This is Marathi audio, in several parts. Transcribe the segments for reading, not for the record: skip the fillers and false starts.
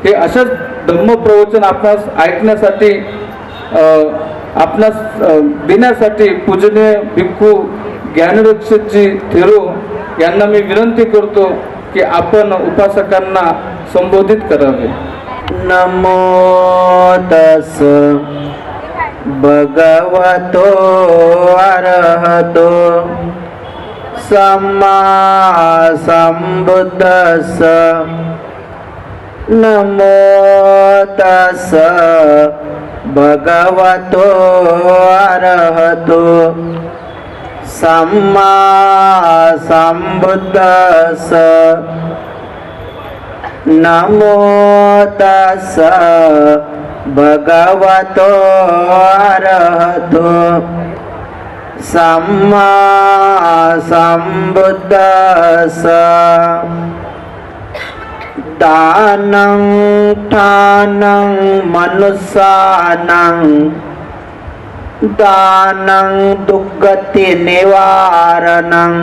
हे असंच धम्मप्रवचन आपणास ऐकण्यासाठी आपणास देण्यासाठी पूजनीय भिक्खू ज्ञानरक्षकजी थेरो यांना मी विनंती करतो की आपण उपासकांना संबोधित करावे. नमो तस् भगवतो अरहतो सम्मा संबुद्धस्स. नमो तस् भगवतो अरहतो सम्मा संबुद्धस्स. नमो तस् भगवतो अरहतो सम्मा संबुद्धस्स. दानं ठानं मनुष्यानं दानं दुर्गति निवारणं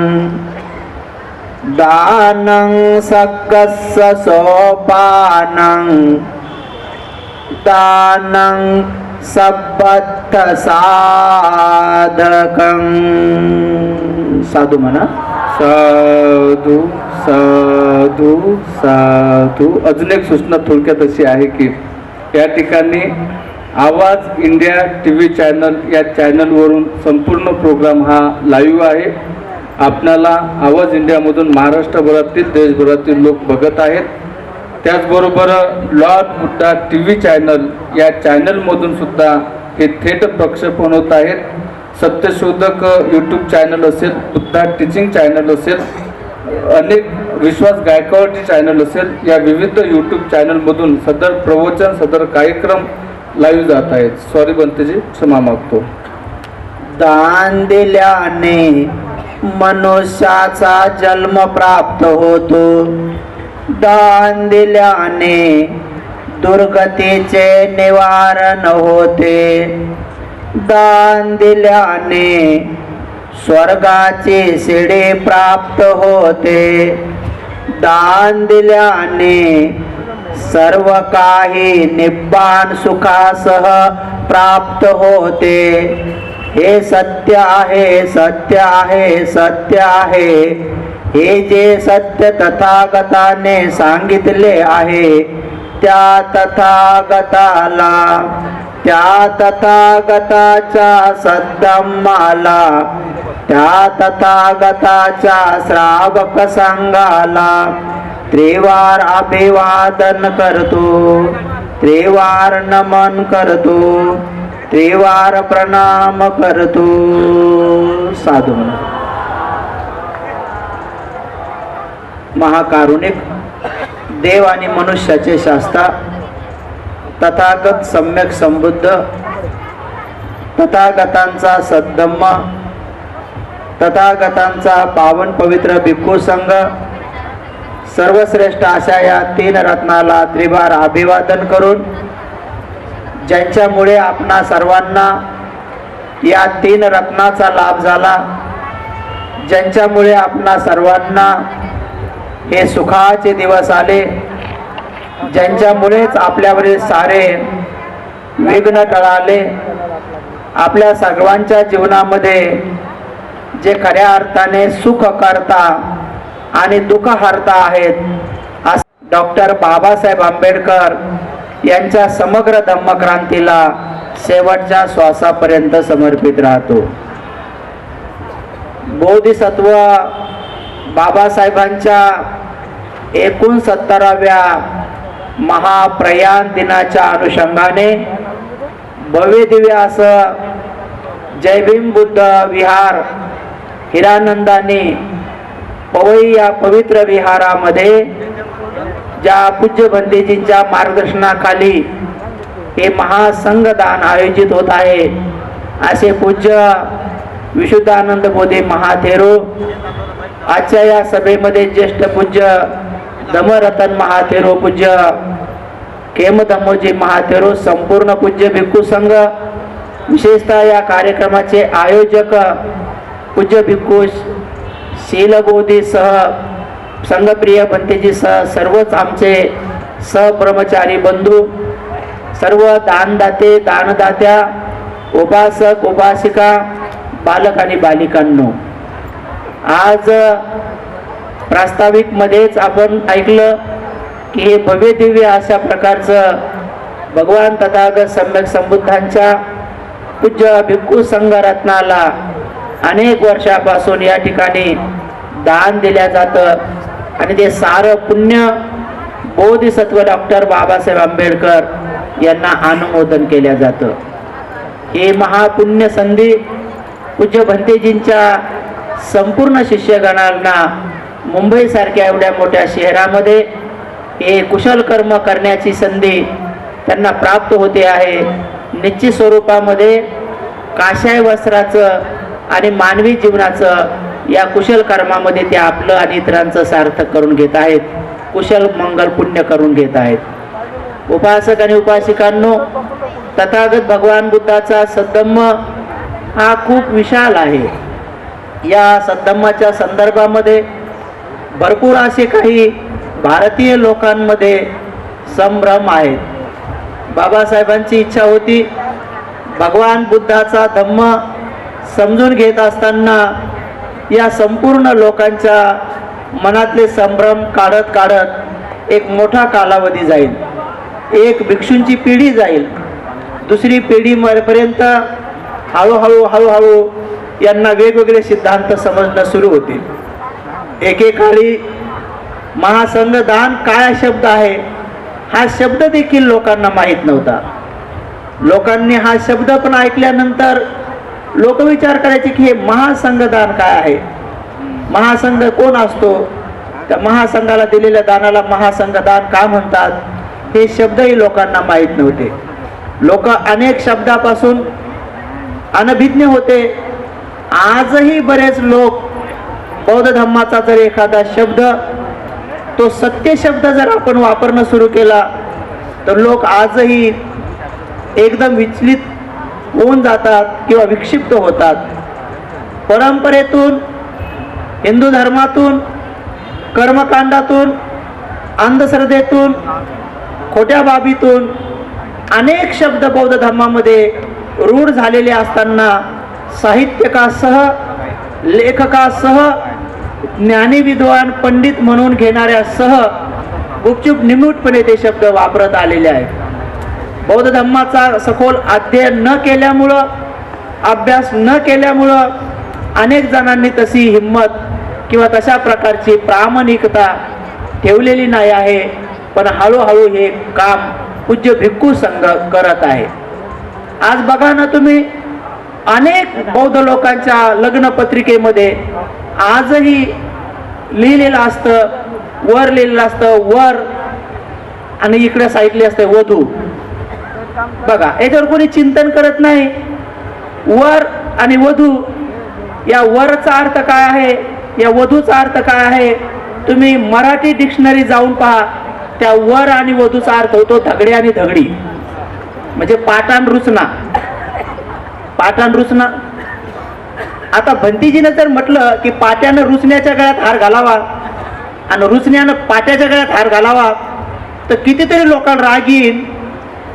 दानं सक्कस्य सोपानं दानं सबद्ध साधकं. साधू म्हणा. साधू साधू साधू. अजून एक सूचना थोडक्यात अशी आहे की या ठिकाणी आवाज इंडिया TV चॅनल या चॅनलवरून संपूर्ण प्रोग्राम हा लाईव्ह आहे. आपणाला आवाज इंडियामधून महाराष्ट्रभरातील देशभरातील लोक बघत आहेत. त्याचबरोबर लॉर्ड बुद्धा TV चॅनल या चॅनलमधून सुद्धा हे थेट प्रक्षेपण होत आहेत. सत्यशोधक यूट्यूब चॅनल असेल, बुद्धा टीचिंग चॅनल असेल, अनेक विश्वास गायकवाडी चॅनल असेल, या विविध यूट्यूब चॅनलमधून सदर प्रवचन सदर कार्यक्रम लाईव्ह जात आहेत. सॉरी बनतेजी, क्षमा मागतो. दान दिल्याने मनुष्याचा जन्म प्राप्त होतो. दान दिल्याने दुर्गतीचे निवारण होते. दान दिल्याने स्वर्गाची शिडी प्राप्त होते. दान दिल्याने सर्व काही निब्बाण सुखासह प्राप्त होते. हे सत्य आहे, सत्य आहे, सत्य आहे. हे जे सत्य तथागताने सांगितले आहे त्या तथागताला, त्या तथागताच्या सद्धम्माला, त्या तथागताच्या श्रावक संघाला त्रिवार अभिवादन करतो, त्रिवार नमन करतो, त्रिवार प्रणाम करतो. साधू. महाकारुणिक देव आणि मनुष्याचे शास्ता तथागत सम्यक संबुद्ध, तथागतांचा सद्धम्म, तथागतांचा पावन पवित्र भिक्खू संघ, सर्वश्रेष्ठ अशा या तीन रत्नाला त्रिवार अभिवादन करून, ज्यांच्यामुळे आपणा सर्वांना या तीन रत्नाचा लाभ झाला, ज्यांच्यामुळे आपणा सर्वांना हे सुखाचे दिवस आले, ज्यांच्यामुळेच आपल्यावरील सारे विघ्न टळाले, आपल्या सर्वांच्या जीवनामध्ये जे खऱ्या अर्थाने सुख करता आणि दुःख हरता आहेत असं डॉक्टर बाबासाहेब आंबेडकर यांच्या समग्र धम्मक्रांतीला शेवटच्या श्वासापर्यंत समर्पित राहतो. बोधिसत्व बाबासाहेबांच्या 69व्या महाप्रयाण दिनाच्या अनुषंगाने भव्यदिव्य असं जय भीम बुद्ध विहार हिरानंदानी पवई या पवित्र विहारामध्ये ज्या पूज्य बंदेजींच्या मार्गदर्शनाखाली हे महासंघदान आयोजित होत आहे. असे पूज्य विशुद्धानंद बोधे महाथेरो आजच्या या सभेमध्ये ज्येष्ठ पूज्य धमरतन महाथेरो, पूज्य खेमधम्मोजी महाथेरो, संपूर्ण पूज्य भिक्खू संघ, विशेषतः या कार्यक्रमाचे आयोजक पूज्य भिक्खू शीलबोधी सह संघप्रिय बंतेजी सह सर्वच आमचे सहप्रमचारी बंधू, सर्व दानदाते दानदात्या, उपासक उपासिका, बालक आणि बालिकांनो, आज प्रास्ताविक मध्येच आपण ऐकलं की हे भव्य दिव्य अशा प्रकारचं भगवान तथागत सम्यक संबुद्धांच्या पूज्य भिक्खू संघरत्नाला अनेक वर्षापासून या ठिकाणी दान दिल्या जातं आणि ते सारं पुण्य बोधिसत्व डॉक्टर बाबासाहेब आंबेडकर यांना अनुमोदन केल्या जातं. हे महापुण्य संधी पूज्य भंतेजींच्या संपूर्ण शिष्यगणांना मुंबईसारख्या एवढ्या मोठ्या शहरामध्ये हे कुशल कर्म करण्याची संधी त्यांना प्राप्त होते आहे. निश्चित स्वरूपामध्ये काशाय वस्त्राचं आणि मानवी जीवनाचं या कुशल कर्मामध्ये ते आपलं आणि इतरांचं सार्थक करून घेत आहेत, कुशल मंगल पुण्य करून घेत आहेत. उपासक आणि उपासिकांनो, तथागत भगवान बुद्धाचा सद्धम्म हा खूप विशाल आहे. या सद्धम्माच्या संदर्भामध्ये भरपूर असे काही भारतीय लोकांमध्ये संभ्रम आहेत. बाबासाहेबांची इच्छा होती भगवान बुद्धाचा धम्म समजून घेत असताना या संपूर्ण लोकांच्या मनातले संभ्रम काढत काढत एक मोठा कालावधी जाईल, एक भिक्षूंची पिढी जाईल, दुसरी पिढी मरेपर्यंत हळूहळू हळूहळू यांना वेगवेगळे सिद्धांत समजणं सुरू होतील. एकेकाळी महासंघदान काय शब्द आहे हा शब्द देखील लोकांना माहीत नव्हता. लोकांनी हा शब्द पण ऐकल्यानंतर लोक विचार करायचे की हे महासंघदान काय आहे, महासंघ कोण असतो, त्या महासंघाला दिलेल्या दानाला महासंघदान का म्हणतात, हे शब्दही लोकांना माहीत नव्हते. लोक अनेक शब्दापासून अनभिज्ञ होते. आजही बरेच लोक बौद्ध धम्माचा जर एखादा शब्द तो सत्य शब्द जर आपण वापरणं सुरू केला तर लोक आजही एकदम विचलित होऊन जातात किंवा विक्षिप्त होतात. परंपरेतून, हिंदू धर्मातून, कर्मकांडातून, अंधश्रद्धेतून, खोट्या बाबीतून अनेक शब्द बौद्ध धर्मामध्ये रूढ झालेले असताना साहित्यकासह, लेखकासह, ज्ञानी विद्वान पंडित म्हणून घेणाऱ्यासह गुपचूप निमूटपणे ते शब्द वापरत आलेले आहेत. बौद्ध धर्माचा सखोल अध्ययन न केल्यामुळं, अभ्यास न केल्यामुळं अनेक जणांनी तशी हिंमत किंवा तशा प्रकारची प्रामाणिकता ठेवलेली नाही आहे. पण हळूहळू हे काम पूज्य भिक्खू संघ करत आहे. आज बघा ना तुम्ही, अनेक बौद्ध लोकांच्या लग्न पत्रिकेमध्ये आजही लिहिलेलं असतं, वर लिहिलेलं असतं वर आणि इकडे साईडली असते वधू. बघा, याच्यावर कोणी चिंतन करत नाही. वर आणि वधू, या वरचा अर्थ काय आहे, या वधूचा अर्थ काय आहे, तुम्ही मराठी डिक्शनरी जाऊन पहा. त्या वर आणि वधूचा अर्थ होतो धगडे आणि धगडी, म्हणजे पाटान रुचना, पाटान रुचना. आता भंतीजीनं जर म्हटलं की पाट्यानं रुचण्याच्या गळ्यात हार घालावा आणि रुचण्यानं पाट्याच्या गळ्यात हार घालावा तर कितीतरी लोकांना राग येईल.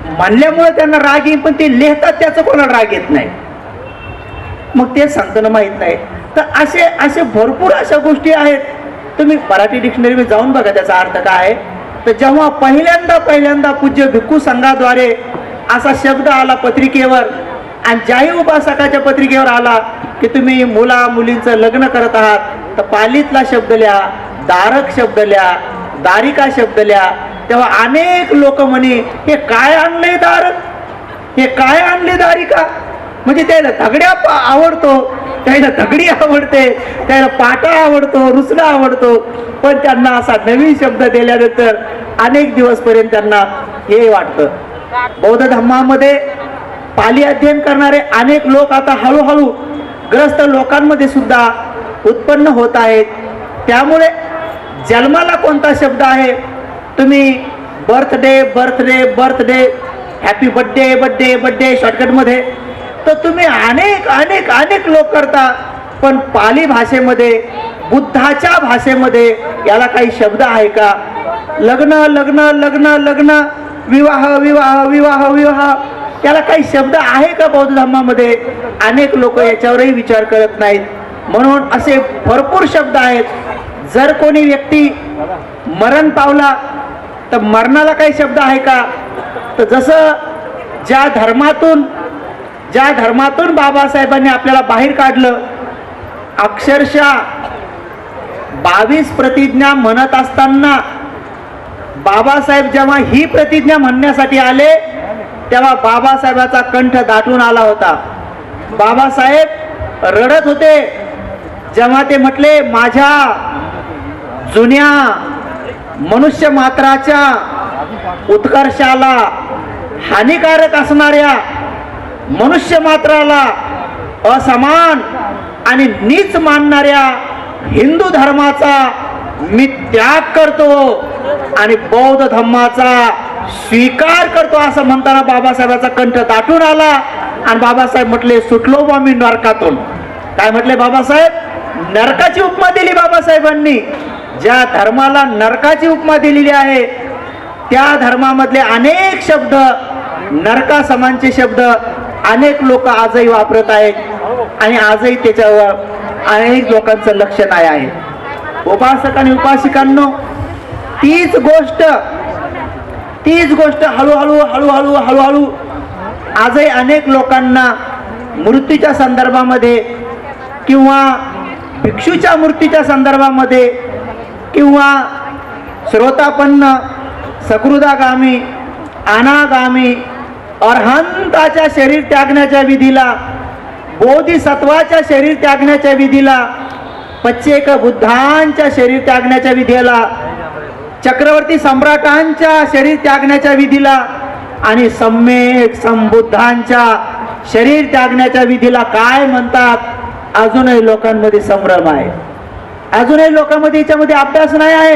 म्हणल्यामुळे त्यांना राग येईल, पण ते लिहितात त्याचं कोणाला राग येत नाही. मग ते सांगताना माहित नाही. तर असे भरपूर अशा गोष्टी आहेत. तुम्ही मराठी डिक्शनरीमध्ये जाऊन बघा त्याचा अर्थ काय आहे. तर जेव्हा पहिल्यांदा पूज्य भिक्खू संघाद्वारे असा शब्द आला पत्रिकेवर आणि ज्याही उपासकाच्या पत्रिकेवर आला की तुम्ही मुला मुलींचं लग्न करत आहात तर पालीतला शब्द लिहा, दारक शब्द लिहा, दारिका शब्द लिहा, तेव्हा अनेक लोक म्हणे हे काय आणलंय दारक, हे काय आणले दारिका. म्हणजे त्याला धगड्या आवडतो, त्याला धगडी आवडते, त्याला पाटा आवडतो, रुसला आवडतो. पण त्यांना असा नवीन शब्द दिल्यानंतर अनेक दिवसपर्यंत त्यांना हे वाटतं. बौद्ध धर्मामध्ये पाली अध्ययन करणारे अनेक लोक आता हळूहळू ग्रस्त लोकांमध्ये सुद्धा उत्पन्न होत आहेत. त्यामुळे जन्माला कोणता शब्द आहे, तुम्ही birthday birthday birthday, happy birthday birthday birthday शॉर्टकटमध्ये, तर तुम्ही अनेक अनेक अनेक लोक करता. पण पाली भाषेमध्ये, बुद्धाच्या भाषेमध्ये याला काही शब्द आहे का, लग्न लग्न लग्न लग्न, विवाह विवाह विवाह विवाह, त्याला काही शब्द आहे का बौद्ध धर्मामध्ये? अनेक लोक याच्यावरही विचार करत नाहीत. म्हणून असे भरपूर शब्द आहेत. जर कोणी व्यक्ती मरण पावला तर मरणाला काही शब्द आहे का? तर जसं ज्या धर्मातून बाबासाहेबांनी आपल्याला बाहेर काढलं, अक्षरशः 22 प्रतिज्ञा म्हणत असताना बाबासाहेब जेव्हा ही प्रतिज्ञा म्हणण्यासाठी आले तेव्हा बाबासाहेबाचा कंठ दाटून आला होता. बाबासाहेब रडत होते जेव्हा ते म्हटले, माझ्या जुन्या मनुष्य मात्राच्या उत्कर्षाला हानिकारक असणाऱ्या मनुष्य मात्राला असमान आणि नीच मानणाऱ्या हिंदू धर्माचा मी त्याग करतो आणि बौद्ध धर्माचा स्वीकार करतो, असं म्हणताना बाबासाहेबाचा कंठ दाटून आला. आणि बाबासाहेब म्हटले, सुटलो बा मी नरकातून. काय म्हटले बाबासाहेब? नरकाची उपमा दिली बाबासाहेबांनी. ज्या धर्माला नरकाची उपमा दिलेली आहे त्या धर्मामधले अनेक शब्द, नरका समानचे शब्द अनेक लोक आजही वापरत आहेत आणि आजही त्याच्यावर अनेक लोकांचं लक्ष नाही आहे. उपासक आणि उपासिकांनो, तीच गोष्ट हळूहळू आजही अनेक लोकांना मृत्यूच्या संदर्भामध्ये किंवा भिक्षूच्या मृत्यूच्या संदर्भामध्ये किंवा श्रोतापन्न, सकृदागामी, अनागामी, अरहंताच्या शरीर त्यागण्याच्या विधीला, बोधिसत्वाच्या शरीर त्यागण्याच्या विधीला, पच्चेक बुद्धांच्या शरीर त्यागण्याच्या विधीला, चक्रवर्ती सम्राटांच्या शरीर त्यागण्याच्या विधीला आणि सम्यक संबुद्धांच्या शरीर त्यागण्याच्या विधीला काय म्हणतात? अजूनही लोकांमध्ये संभ्रम आहे. अजूनही लोकांमध्ये याच्यामध्ये अभ्यास नाही आहे.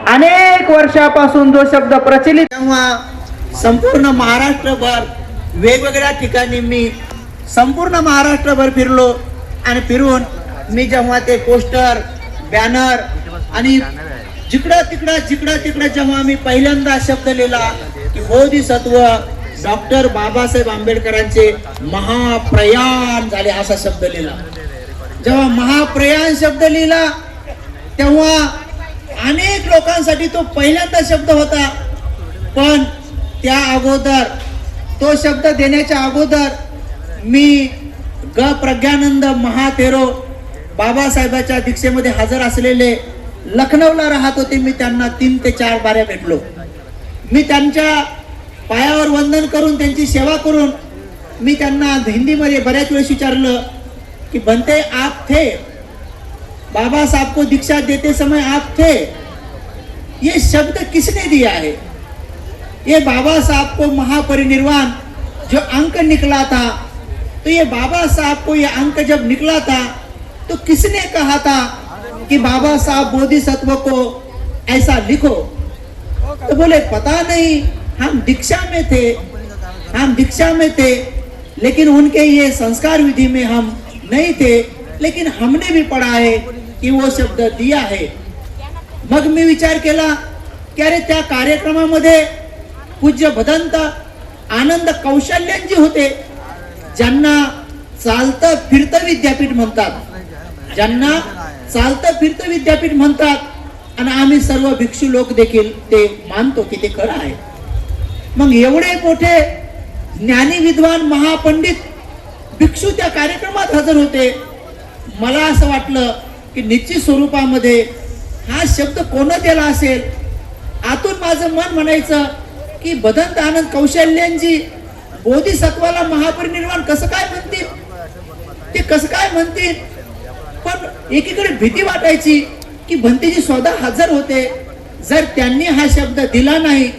अनेक वर्षापासून जो शब्द प्रचलित, तेव्हा संपूर्ण महाराष्ट्रभर वेगवेगळ्या ठिकाणी मी संपूर्ण महाराष्ट्रभर फिरलो आणि फिरून मी जेव्हा ते पोस्टर, बॅनर आणि जिकडं तिकडं जेव्हा मी पहिल्यांदा शब्द लिहिला की बोधिसत्व डॉक्टर बाबासाहेब आंबेडकरांचे महाप्रयाण झाले, असा शब्द लिहिला. जेव्हा महाप्रयाण शब्द लिहिला तेव्हा अनेक लोकांसाठी तो पहिल्यांदा शब्द होता. पण त्या अगोदर, तो शब्द देण्याच्या अगोदर मी प्रज्ञानंद महाथेरो बाबासाहेबाच्या दीक्षेमध्ये हजर असलेले लखनौला राहत होते. मी त्यांना 3 ते 4 बाऱ्या भेटलो. मी त्यांच्या पायावर वंदन करून त्यांची सेवा करून मी त्यांना हिंदीमध्ये बऱ्याच वेळेस विचारलं कि बनते आप थे, बाबा साहब को दीक्षा देते समय आप थे, ये शब्द किसने दिया है? ये बाबा साहब को महापरिनिर्वाण जो अंक निकला था, तो ये बाबा साहब को ये अंक जब निकला था तो किसने कहा था कि बाबा साहब बोधिसत्व को ऐसा लिखो? तो बोले पता नहीं, हम दीक्षा में थे लेकिन उनके ये संस्कार विधि में हम नहीं थे, लेकिन हमने भी पढ़ा है कि वो शब्द दिया है. मग मी विचार केला की अरे त्या कार्यक्रमामध्ये पूज्य भदंत आनंद कौशल्यांजी होते, ज्यांना चालतं फिरतं विद्यापीठ म्हणतात, आणि आम्ही सर्व भिक्षू लोक देखील ते मानतो की ते खरं आहे. मग एवढे मोठे ज्ञानी विद्वान महापंडित भिक्षू त्या कार्यक्रमात हजर होते. मला असं वाटलं की निश्चित स्वरूपामध्ये हा शब्द कोण दिला असेल. आतून माझं मन म्हणायचं की भदंत आनंद कौशल्यांजी बोधिसत्वाला महापरिनिर्वाण कसं काय म्हणतील, पण एकीकडे भीती वाटायची की भंतेजी स्वतः हजर होते. जर त्यांनी हा शब्द दिला नाही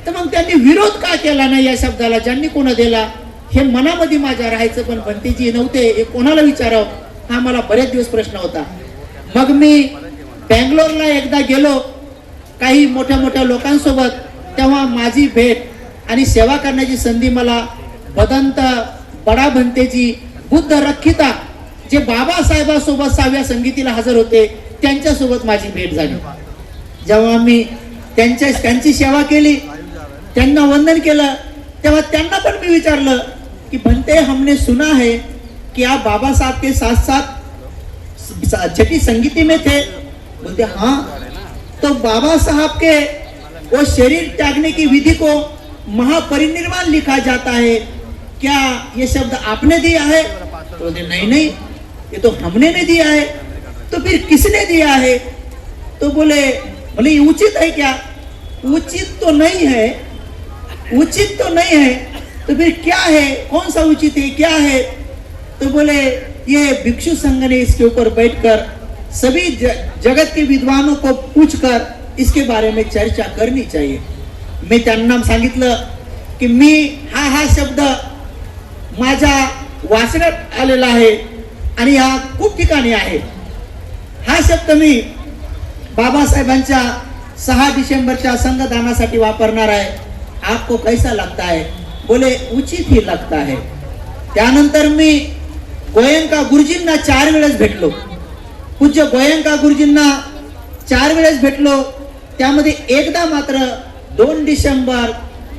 तर मग त्यांनी विरोध का केला नाही या शब्दाला, ज्यांनी कोण दिला, हे मनामध्ये माझ्या राहायचं. पण भंतेजी नव्हते, हे कोणाला विचारावं हा मला बरेच दिवस प्रश्न होता. मग मी बँगलोरला एकदा गेलो काही मोठ्या लोकांसोबत. तेव्हा माझी भेट आणि सेवा करण्याची संधी मला भदंत बडा भंतेजी बुद्ध रक्षिता, जे बाबासाहेबांसोबत 6व्या संगीतीला हजर होते, त्यांच्यासोबत माझी भेट झाली. जेव्हा मी त्यांची सेवा केली, त्यांना वंदन केलं, तेव्हा त्यांना पण मी विचारलं कि बनते हमने सुना है कि आप बाबा साहब के साथ साथ छठी संगीति में थे। बोलते हाँ। तो बाबा साहब के वो शरीर त्यागने की विधि को महापरिनिर्वाण लिखा जाता है, क्या ये शब्द आपने दिया है? तो बोलते नहीं नहीं, ये तो हमने नहीं दिया है। तो फिर किसने दिया है? तो बोले ये उचित है क्या? उचित तो नहीं है, उचित तो नहीं है। तो फिर क्या है, कौन सा उचित है, क्या है? तो बोले ये भिक्षु संघ ने इसके ऊपर बैठकर सभी जगत के विद्वानों को पूछकर इसके बारे में चर्चा करनी चाहिए। मैं त्यांना सांगितलं की मी हा शब्द माझ्या वाचण्यात आलेला आहे आणि हा खूप ठिकाणी आहे। हा शब्द मी बाबासाहेबांच्या 6 डिसेंबरच्या संघदानासाठी वापरणार आहे। आपको कैसा लगता है? बोले उचित ही लगता है। त्यानंतर मी गोयंका गुरुजींना 4 वेळेस भेटलो, पूज्य गोयंका गुरुजींना 4 वेळेस भेटलो। त्यामध्ये एकदा मात्र 2 डिसेंबर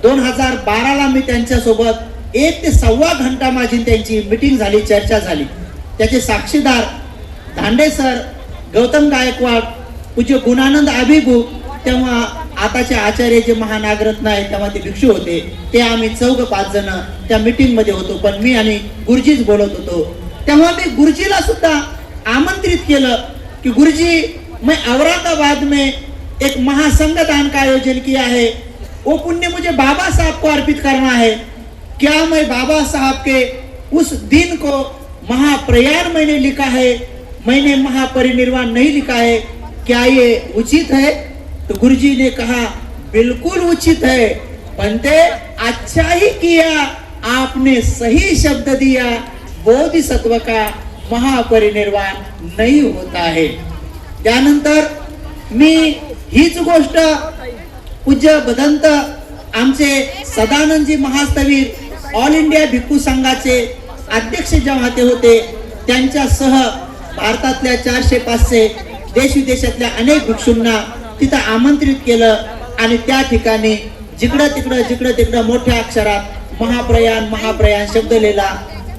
2012 मी त्यांच्यासोबत 1 ते सव्वा घंटा माझी त्यांची मीटिंग झाली, चर्चा झाली। त्याचे साक्षीदार धांडे सर, गौतम गायकवाड, पूज्य गुणानंद अभिभू, तेव्हा आताचे आचार्य जे महानागरत्न आहेत तेव्हा ते भिक्षू होते, ते आम्ही 4-5 जण त्या मीटिंग मध्ये होतो। पण मी आणि गुरुजीच बोलत होतो। तेव्हा मी गुरुजीला सुद्धा आमंत्रित केलं कि गुरुजी, मैं औरंगाबाद में एक महासंगदान का आयोजन किया है, वो पुण्य मुझे बाबा साहब को अर्पित करना है। क्या मैं बाबा साहब के उस दिन को महाप्रयाण मैंने लिखा है, मैंने महापरिनिर्वाण नहीं लिखा है, क्या ये उचित है? तो गुरुजी ने कहा बिल्कुल उचित है बनते, अच्छा ही किया, आपने सही शब्द दिया, बोधिसत्व का महापरिनिर्वाण नहीं होता है। त्यानंतर मी हीच गोष्ट पूज्य भदंत आमचे सदानंदजी महास्तवीर ऑल इंडिया भिक्खू संघाचे अध्यक्ष जेव्हा ते होते, त्यांच्यासह भारतातल्या 400-500 देश विदेशातल्या अनेक भिक्षूंना तिथं आमंत्रित केलं आणि त्या ठिकाणी जिकडं तिकडं मोठ्या अक्षरात महाप्रयाण शब्द लिहिला।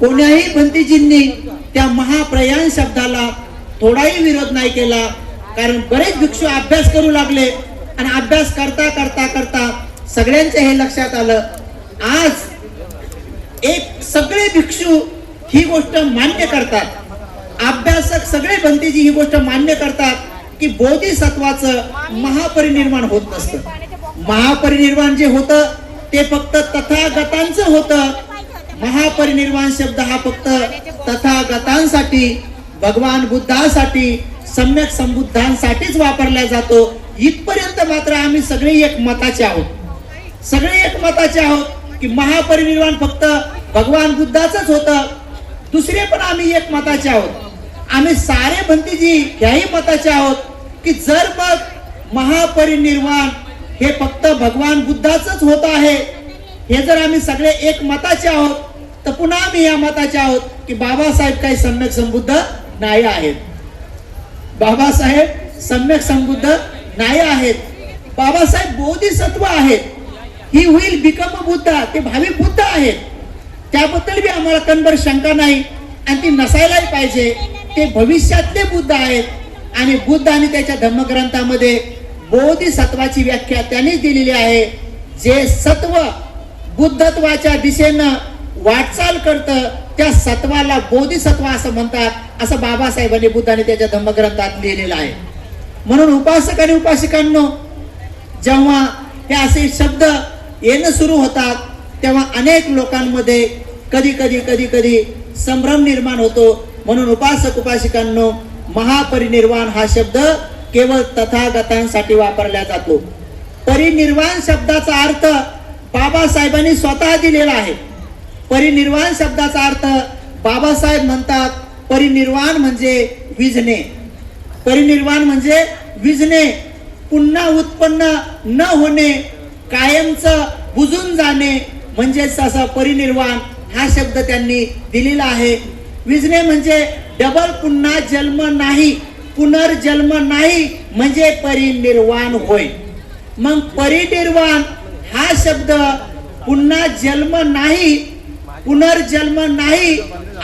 कोण्याही भंतीजींनी त्या महाप्रयाण शब्दाला थोडाही विरोध नाही केला, कारण बरेच भिक्षू अभ्यास करू लागले आणि अभ्यास करता सगळ्यांच्या हे लक्षात आलं, आज एक सगळे भिक्षू ही गोष्ट मान्य करतात, अभ्यासक सगळे भंतीजी ही गोष्ट मान्य करतात की बोधिसत्वाचं महापरिनिर्वाण होत नसतं। महापरिनिर्वाण जे होतं ते फक्त तथागतांचं होतं। महापरिनिर्वाण शब्द हा फक्त तथागतांसाठी, भगवान बुद्धासाठी, सम्यक संबुद्धांसाठीच वापरला जातो। इथपर्यंत मात्र आम्ही सगळे एक मताचे आहोत, सगळे एक मताचे आहोत की महापरिनिर्वाण फक्त भगवान बुद्धाचंच होतं। दुसरे पण आम्ही एक मताचे आहोत, आम्ही सारे भंतीजी ह्याही मताचे आहोत की जर मग महापरिनिर्वाण हे फक्त भगवान बुद्धाचंच होत आहे, हे जर आम्ही सगळे एक मताचे आहोत, तर पुन्हा आम्ही या मताचे आहोत की बाबासाहेब काही सम्यक संबुद्ध नाही आहेत, बाबासाहेब सम्यक संबुद्ध नाही आहेत, बाबासाहेब बोधिसत्व आहेत, ही विल बिकम बुद्धा, ते भावी बुद्ध आहेत। त्याबद्दल बी आम्हाला कणभर शंका नाही आणि ती नसायलाही पाहिजे। ते भविष्यातले बुद्ध आहेत आणि बुद्ध आणि त्याच्या धर्मग्रंथामध्ये बोधिसत्वाची व्याख्या त्यांनीच दिलेली आहे, जे सत्व बुद्धत्वाच्या दिशेनं वाटचाल करतं त्या सत्वाला बोधिसत्व असं म्हणतात, असं बाबासाहेबांनी बुद्धाने त्याच्या धर्मग्रंथात लिहिलेलं आहे। म्हणून उपासक आणि उपासिकांनो, जेव्हा हे असे शब्द येणं सुरू होतात तेव्हा अनेक लोकांमध्ये कधी संभ्रम निर्माण होतो। म्हणून उपासक उपासिकांनो, महापरिनिर्वाण हा शब्द केवळ तथागतांसाठी वापरला जातो। परिनिर्वाण शब्दाचा अर्थ बाबासाहेबांनी स्वतः दिलेला आहे। परिनिर्वाण शब्दाचा अर्थ बाबासाहेब म्हणतात, परिनिर्वाण म्हणजे विझणे, परिनिर्वाण म्हणजे विझणे, पुन्हा उत्पन्न न होणे, कायमचं बुजून जाणे, म्हणजेच असा परिनिर्वाण हा शब्द त्यांनी दिलेला आहे। विझणे म्हणजे डबल पुन्हा जन्म नाही, पुनर्जन्म नाही, म्हणजे परिनिर्वाण होय. मग परिनिर्वाण हा शब्द पुन्हा जन्म नाही, पुनर्जन्म नाही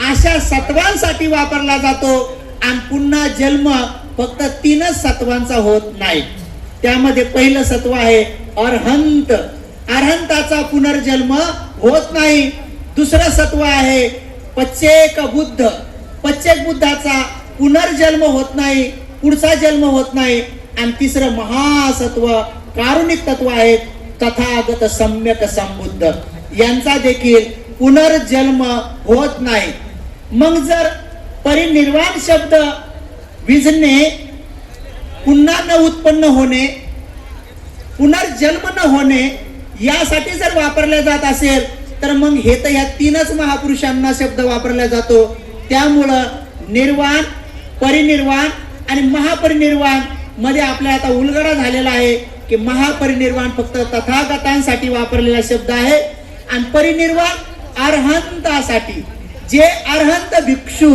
अशा सत्वांसाठी वापरला जातो. आणि पुन्हा जन्म फक्त 3च सत्वांचा होत नाही. त्यामध्ये पहिलं सत्व आहे अरहंत. अरहंताचा पुनर्जन्म होत नाही. दुसरं सत्व आहे पच्चेक बुद्ध. पच्चेक बुद्धाचा पुनर्जन्म होत नाही, पुढचा जन्म होत नाही. आणि तिसरं महासत्व कारुणिक तत्व आहे तथागत सम्यक संबुद्ध. यांचा देखील पुनर्जन्म होत नाही. मग जर परिनिर्वाण शब्द विझणे, पुन्हा न उत्पन्न होणे, पुनर्जन्म न होणे यासाठी जर वापरले जात असेल तर मग हे तर ह्या 3च महापुरुषांना शब्द वापरला जातो. त्यामुळं निर्वाण, परिनिर्वाण आणि महापरिनिर्वाण मध्ये आपल्या आता उलगडा झालेला आहे की महापरिनिर्वाण फक्त तथागतांसाठी वापरलेला शब्द आहे आणि परिनिर्वाण अरहंतासाठी. जे अरहंत भिक्षू